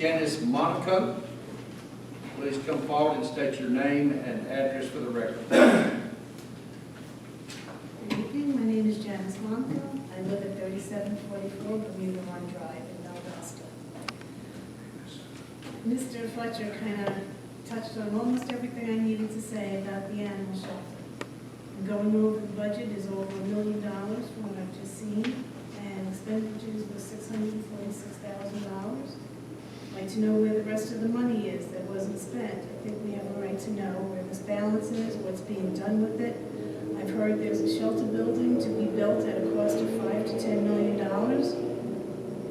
Janice Monaco, please come forward and state your name and address for the record. Good evening, my name is Janice Monaco. I live at 3744 Bermuda Run Drive in Valdosta. Mr. Fletcher kind of touched on almost everything I needed to say about the animal shelter. Going over the budget is over $1 million from what I've just seen, and expenditures were $646,000. I'd like to know where the rest of the money is that wasn't spent. I think we have a right to know where this balance is, what's being done with it. I've heard there's a shelter building to be built at a cost of $5 to $10 million.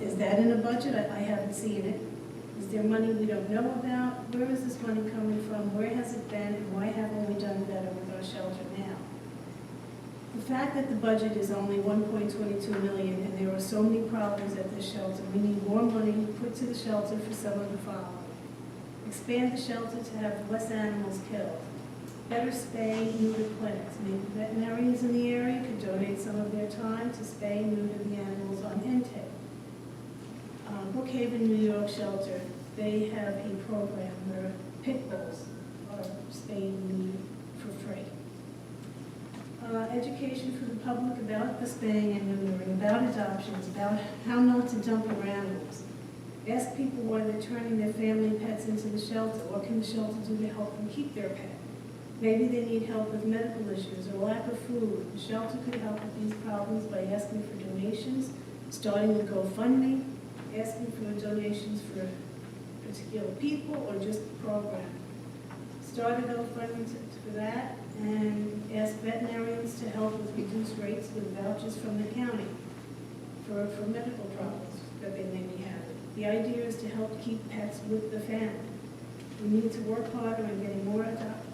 Is that in a budget? I haven't seen it. Is there money we don't know about? Where is this money coming from? Where has it been? And why haven't we done better with our shelter now? The fact that the budget is only $1.22 million and there are so many problems at this shelter, we need more money put to the shelter for some of the following. Expand the shelter to have less animals killed. Better spay, neuter clinics. Maybe veterinarians in the area could donate some of their time to spay and neuter the animals on intake. Brookhaven, New York shelter, they have a program where pit bulls are spayed and neutered for free. Education for the public about the spaying and neutering, about adoptions, about how not to dump your animals. Ask people why they're turning their family pets into the shelter. What can the shelter do to help them keep their pet? Maybe they need help with medical issues or lack of food. The shelter could help with these problems by asking for donations, starting with GoFundMe, asking for donations for particular people or just the program. Start a GoFundMe for that, and ask veterinarians to help with reduced rates with vouchers from the county for medical problems that they may be having. The idea is to help keep pets with the family. We need to work harder on getting more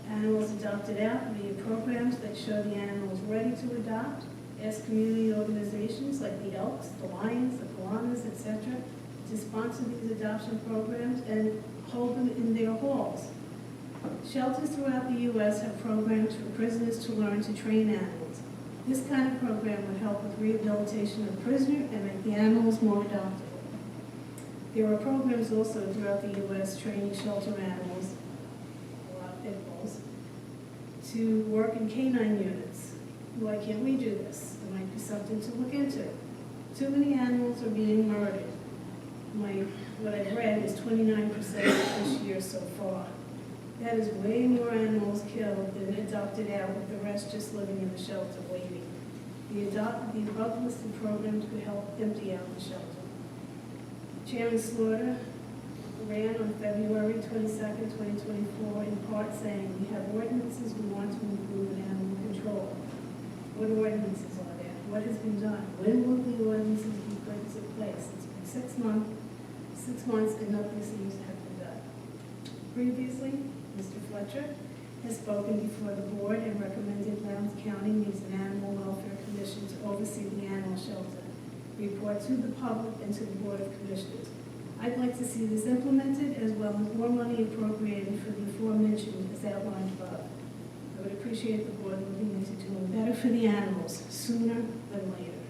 animals adopted out via programs that show the animals ready to adopt. Ask community organizations like the Elks, the Lions, the Piranhas, etc. to sponsor these adoption programs and hold them in their halls. Shelters throughout the U.S. have programs for prisoners to learn to train animals. This kind of program would help with rehabilitation of prisoners and make the animals more adoptable. There are programs also throughout the U.S. training shelter animals, a lot of pit bulls, to work in canine units. Why can't we do this? It might be something to look into. Too many animals are being murdered. What I've read is 29% this year so far. That is way more animals killed than adopted out, with the rest just living in the shelter waiting. The above-listed programs could help empty out the shelter. Chairman Slaughter ran on February 22nd, 2024, in part saying, we have ordinances we want to improve in animal control. What ordinances are there? What has been done? When will the ordinances be put into place? It's been 6 months and nothing seems to have been done. Previously, Mr. Fletcher has spoken before the board and recommended Lowndes County needs an Animal Welfare Commission to oversee the animal shelter, report to the public and to the Board of Commissioners. I'd like to see this implemented, as well as more money appropriated for the aforementioned as outlined above. I would appreciate the board looking into doing better for the animals sooner than later.